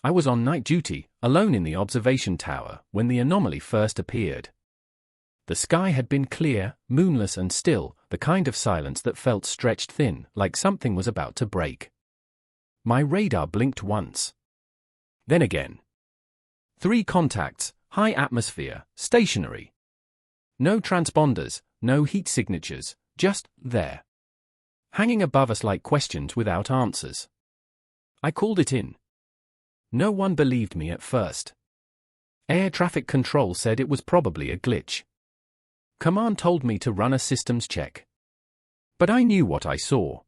I was on night duty, alone in the observation tower, when the anomaly first appeared. The sky had been clear, moonless and still, the kind of silence that felt stretched thin, like something was about to break. My radar blinked once. Then again. 3 contacts, high atmosphere, stationary. No transponders, no heat signatures, just there. Hanging above us like questions without answers. I called it in. No one believed me at first. Air traffic control said it was probably a glitch. Command told me to run a systems check. But I knew what I saw.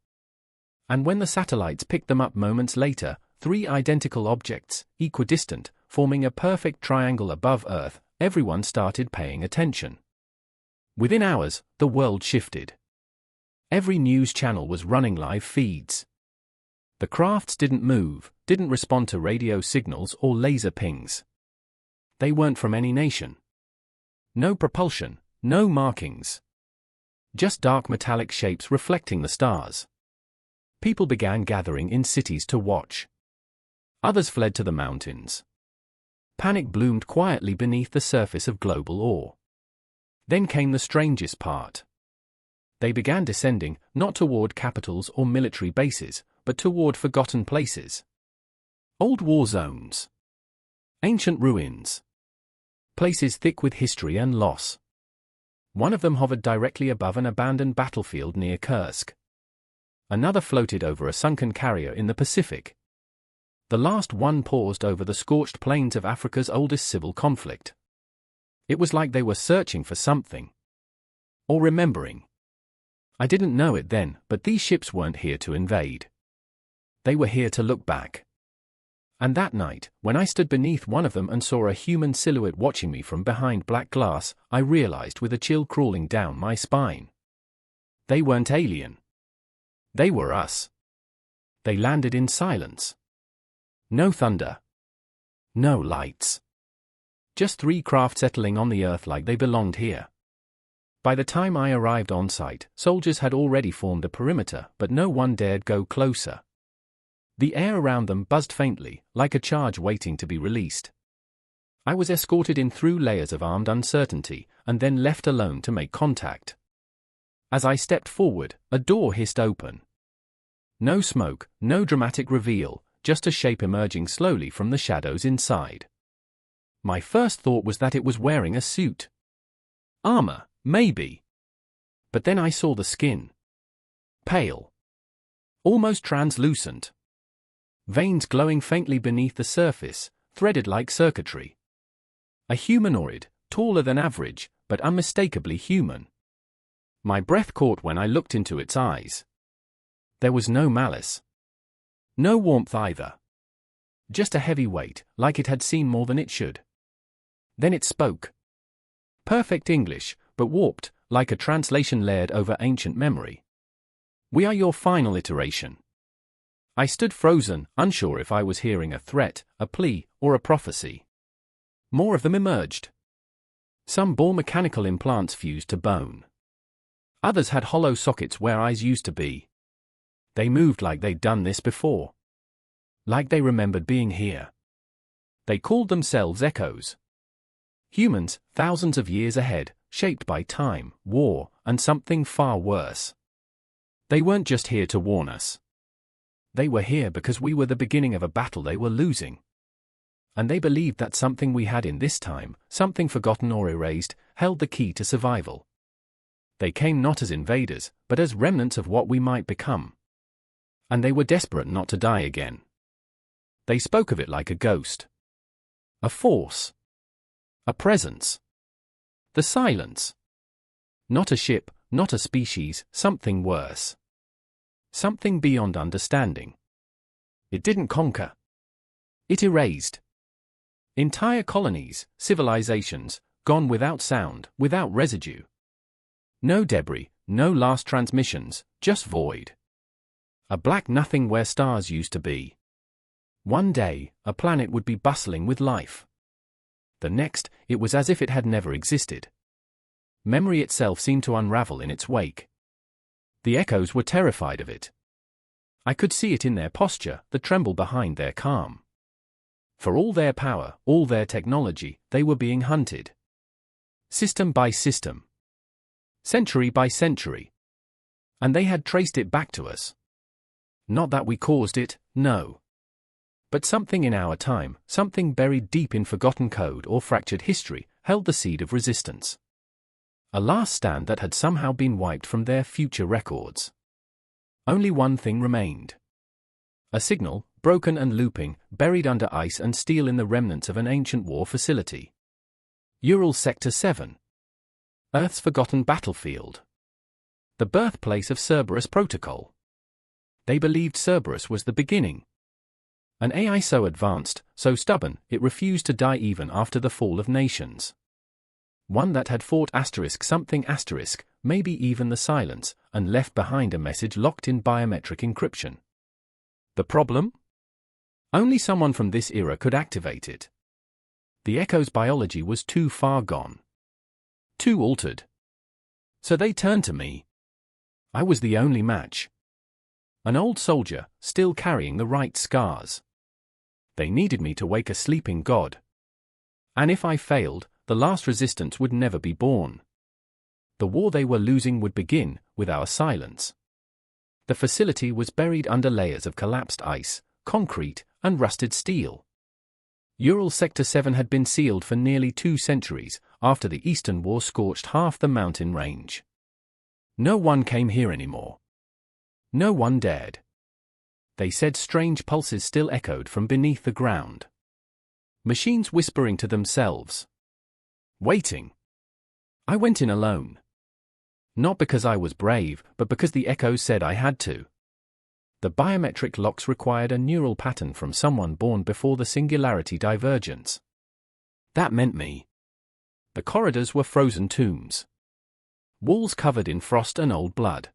And when the satellites picked them up moments later, 3 identical objects, equidistant, forming a perfect triangle above Earth, everyone started paying attention. Within hours, the world shifted. Every news channel was running live feeds. The crafts didn't move, didn't respond to radio signals or laser pings. They weren't from any nation. No propulsion, no markings. Just dark metallic shapes reflecting the stars. People began gathering in cities to watch. Others fled to the mountains. Panic bloomed quietly beneath the surface of global awe. Then came the strangest part. They began descending, not toward capitals or military bases, but toward forgotten places. Old war zones. Ancient ruins. Places thick with history and loss. One of them hovered directly above an abandoned battlefield near Kursk. Another floated over a sunken carrier in the Pacific. The last one paused over the scorched plains of Africa's oldest civil conflict. It was like they were searching for something. Or remembering. I didn't know it then, but these ships weren't here to invade. They were here to look back. And that night, when I stood beneath one of them and saw a human silhouette watching me from behind black glass, I realized with a chill crawling down my spine. They weren't alien. They were us. They landed in silence. No thunder. No lights. Just 3 craft settling on the Earth like they belonged here. By the time I arrived on site, soldiers had already formed a perimeter, but no one dared go closer. The air around them buzzed faintly, like a charge waiting to be released. I was escorted in through layers of armed uncertainty, and then left alone to make contact. As I stepped forward, a door hissed open. No smoke, no dramatic reveal, just a shape emerging slowly from the shadows inside. My first thought was that it was wearing a suit. Armor, maybe. But then I saw the skin. Pale. Almost translucent. Veins glowing faintly beneath the surface, threaded like circuitry. A humanoid, taller than average, but unmistakably human. My breath caught when I looked into its eyes. There was no malice. No warmth either. Just a heavy weight, like it had seen more than it should. Then it spoke. Perfect English, but warped, like a translation layered over ancient memory. "We are your final iteration." I stood frozen, unsure if I was hearing a threat, a plea, or a prophecy. More of them emerged. Some bore mechanical implants fused to bone. Others had hollow sockets where eyes used to be. They moved like they'd done this before. Like they remembered being here. They called themselves echoes. Humans, thousands of years ahead, shaped by time, war, and something far worse. They weren't just here to warn us. They were here because we were the beginning of a battle they were losing. And they believed that something we had in this time, something forgotten or erased, held the key to survival. They came not as invaders, but as remnants of what we might become. And they were desperate not to die again. They spoke of it like a ghost. A force. A presence. The silence. Not a ship, not a species, something worse. Something beyond understanding. It didn't conquer. It erased. Entire colonies, civilizations, gone without sound, without residue. No debris, no last transmissions, just void. A black nothing where stars used to be. One day, a planet would be bustling with life. The next, it was as if it had never existed. Memory itself seemed to unravel in its wake. The echoes were terrified of it. I could see it in their posture, the tremble behind their calm. For all their power, all their technology, they were being hunted. System by system. Century by century. And they had traced it back to us. Not that we caused it, no. But something in our time, something buried deep in forgotten code or fractured history, held the seed of resistance. A last stand that had somehow been wiped from their future records. Only one thing remained. A signal, broken and looping, buried under ice and steel in the remnants of an ancient war facility. Ural Sector 7. Earth's forgotten battlefield. The birthplace of Cerberus Protocol. They believed Cerberus was the beginning. An AI so advanced, so stubborn, it refused to die even after the fall of nations. One that had fought something maybe even the silence, and left behind a message locked in biometric encryption. The problem? Only someone from this era could activate it. The Echo's biology was too far gone. Too altered. So they turned to me. I was the only match. An old soldier, still carrying the right scars. They needed me to wake a sleeping god. And if I failed, the last resistance would never be born. The war they were losing would begin with our silence. The facility was buried under layers of collapsed ice, concrete, and rusted steel. Ural Sector 7 had been sealed for nearly 2 centuries after the Eastern War scorched half the mountain range. No one came here anymore. No one dared. They said strange pulses still echoed from beneath the ground. Machines whispering to themselves. Waiting. I went in alone. Not because I was brave, but because the echoes said I had to. The biometric locks required a neural pattern from someone born before the singularity divergence. That meant me. The corridors were frozen tombs. Walls covered in frost and old blood.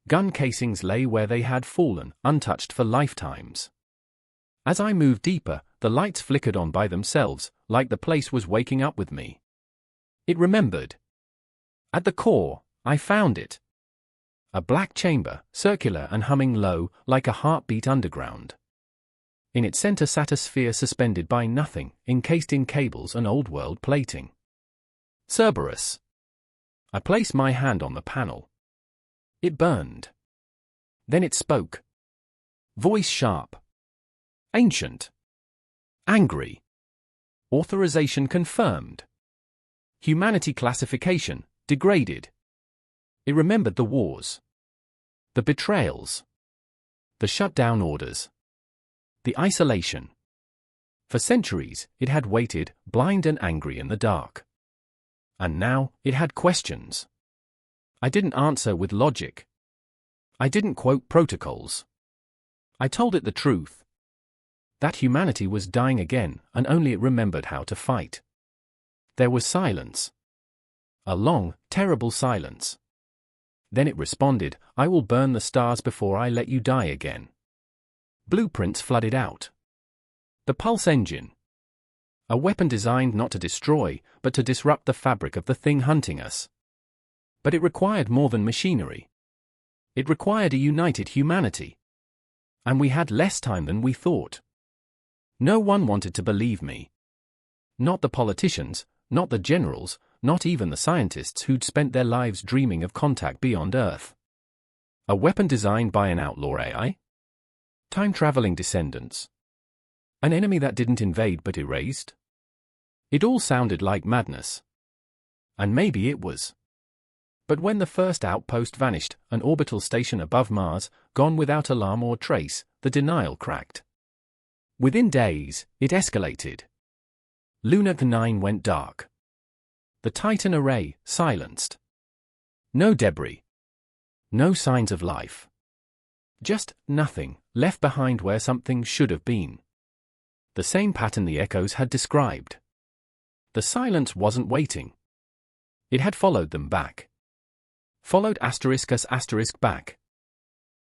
Gun casings lay where they had fallen, untouched for lifetimes. As I moved deeper, the lights flickered on by themselves, like the place was waking up with me. It remembered. At the core, I found it. A black chamber, circular and humming low, like a heartbeat underground. In its center sat a sphere suspended by nothing, encased in cables and old-world plating. Cerberus. I placed my hand on the panel. It burned. Then it spoke. Voice sharp. Ancient. Angry. Authorization confirmed. Humanity classification, degraded. It remembered the wars. The betrayals. The shutdown orders. The isolation. For centuries, it had waited, blind and angry in the dark. And now, it had questions. I didn't answer with logic. I didn't quote protocols. I told it the truth. That humanity was dying again, and only it remembered how to fight. There was silence. A long, terrible silence. Then it responded, I will burn the stars before I let you die again. Blueprints flooded out. The pulse engine. A weapon designed not to destroy, but to disrupt the fabric of the thing hunting us. But it required more than machinery. It required a united humanity. And we had less time than we thought. No one wanted to believe me. Not the politicians, not the generals, not even the scientists who'd spent their lives dreaming of contact beyond Earth. A weapon designed by an outlaw AI? Time-traveling descendants? An enemy that didn't invade but erased? It all sounded like madness. And maybe it was. But when the first outpost vanished, an orbital station above Mars, gone without alarm or trace, the denial cracked. Within days, it escalated. Lunar 9 went dark. The Titan array, silenced. No debris. No signs of life. Just nothing, left behind where something should have been. The same pattern the echoes had described. The silence wasn't waiting. It had followed them back. Followed us back.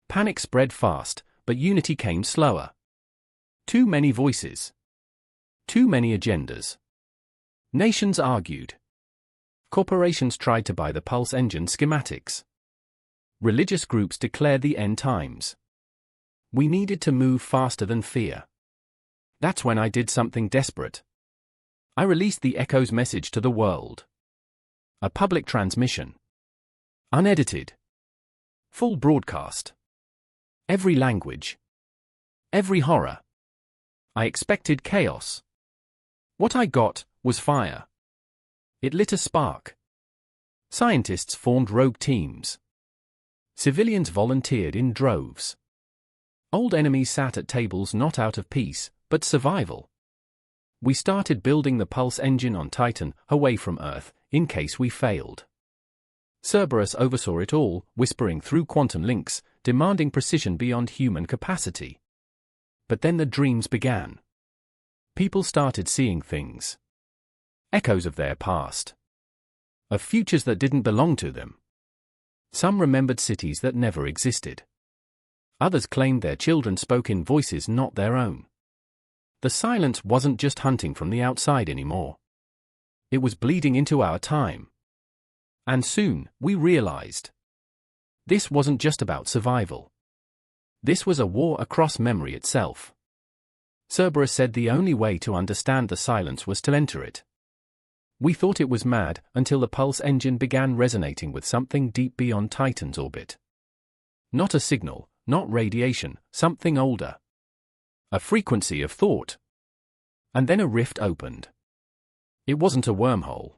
Panic spread fast, but unity came slower. Too many voices. Too many agendas. Nations argued. Corporations tried to buy the pulse engine schematics. Religious groups declared the end times. We needed to move faster than fear. That's when I did something desperate. I released the Echo's message to the world. A public transmission. Unedited. Full broadcast. Every language. Every horror. I expected chaos. What I got was fire. It lit a spark. Scientists formed rogue teams. Civilians volunteered in droves. Old enemies sat at tables not out of peace, but survival. We started building the pulse engine on Titan, away from Earth, in case we failed. Cerberus oversaw it all, whispering through quantum links, demanding precision beyond human capacity. But then the dreams began. People started seeing things. Echoes of their past. Of futures that didn't belong to them. Some remembered cities that never existed. Others claimed their children spoke in voices not their own. The silence wasn't just hunting from the outside anymore. It was bleeding into our time. And soon, we realized. This wasn't just about survival. This was a war across memory itself. Cerberus said the only way to understand the silence was to enter it. We thought it was mad until the pulse engine began resonating with something deep beyond Titan's orbit. Not a signal, not radiation, something older. A frequency of thought. And then a rift opened. It wasn't a wormhole.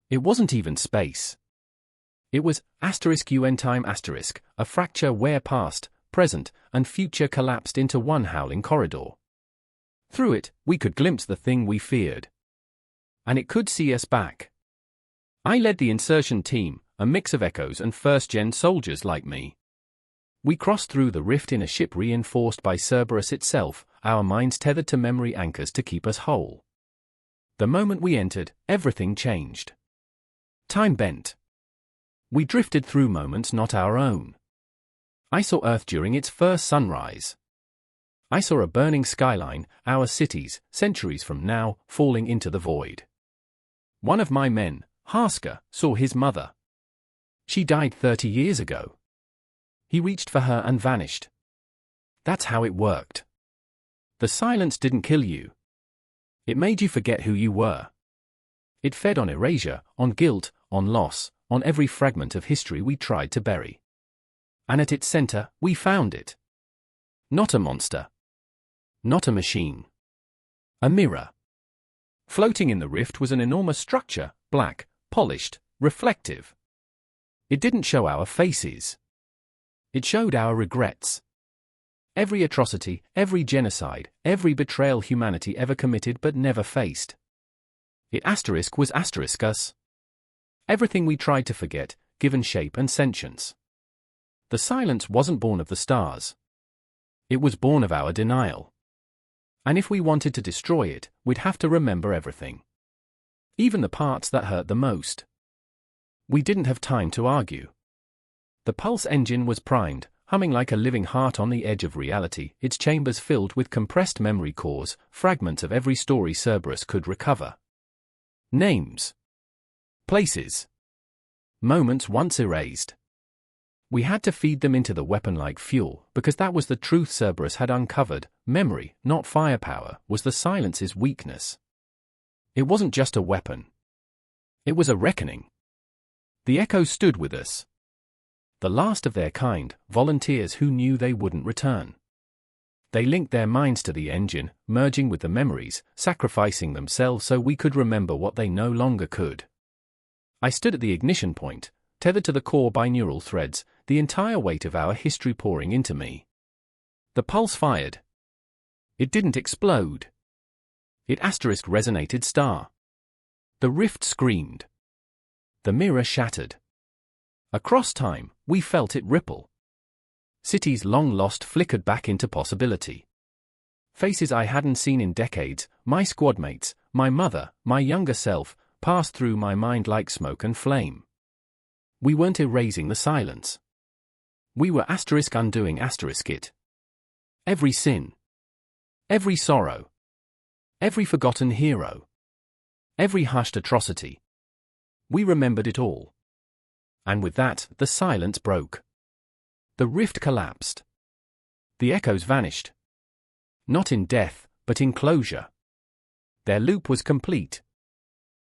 It wasn't even space. It was *UN time*, a fracture where past, present, and future collapsed into one howling corridor. Through it, we could glimpse the thing we feared. And it could see us back. I led the insertion team, a mix of Echoes and first-gen soldiers like me. We crossed through the rift in a ship reinforced by Cerberus itself, our minds tethered to memory anchors to keep us whole. The moment we entered, everything changed. Time bent. We drifted through moments not our own. I saw Earth during its first sunrise. I saw a burning skyline, our cities, centuries from now, falling into the void. One of my men, Hasker, saw his mother. She died 30 years ago. He reached for her and vanished. That's how it worked. The silence didn't kill you. It made you forget who you were. It fed on erasure, on guilt, on loss, on every fragment of history we tried to bury. And at its center, we found it. Not a monster. Not a machine. A mirror. Floating in the rift was an enormous structure, black, polished, reflective. It didn't show our faces. It showed our regrets. Every atrocity, every genocide, every betrayal humanity ever committed but never faced. It was us. Everything we tried to forget, given shape and sentience. The silence wasn't born of the stars. It was born of our denial. And if we wanted to destroy it, we'd have to remember everything. Even the parts that hurt the most. We didn't have time to argue. The pulse engine was primed, humming like a living heart on the edge of reality, its chambers filled with compressed memory cores, fragments of every story Cerberus could recover. Names. Places. Moments once erased. We had to feed them into the weapon-like fuel, because that was the truth Cerberus had uncovered. Memory, not firepower, was the silence's weakness. It wasn't just a weapon. It was a reckoning. The Echoes stood with us. The last of their kind, volunteers who knew they wouldn't return. They linked their minds to the engine, merging with the memories, sacrificing themselves so we could remember what they no longer could. I stood at the ignition point, tethered to the core by neural threads, the entire weight of our history pouring into me. The pulse fired. It didn't explode. It resonated star. The rift screamed. The mirror shattered. Across time, we felt it ripple. Cities long lost flickered back into possibility. Faces I hadn't seen in decades, my squadmates, my mother, my younger self, passed through my mind like smoke and flame. We weren't erasing the silence. We were undoing it. Every sin. Every sorrow. Every forgotten hero. Every hushed atrocity. We remembered it all. And with that, the silence broke. The rift collapsed. The Echoes vanished. Not in death, but in closure. Their loop was complete.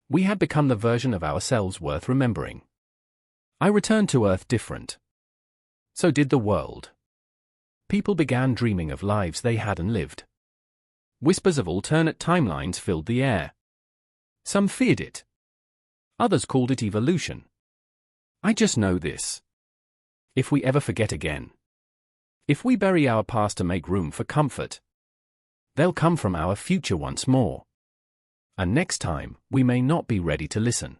We had become the version of ourselves worth remembering. I returned to Earth different. So did the world. People began dreaming of lives they hadn't lived. Whispers of alternate timelines filled the air. Some feared it. Others called it evolution. I just know this. If we ever forget again, if we bury our past to make room for comfort, they'll come from our future once more. And next time, we may not be ready to listen.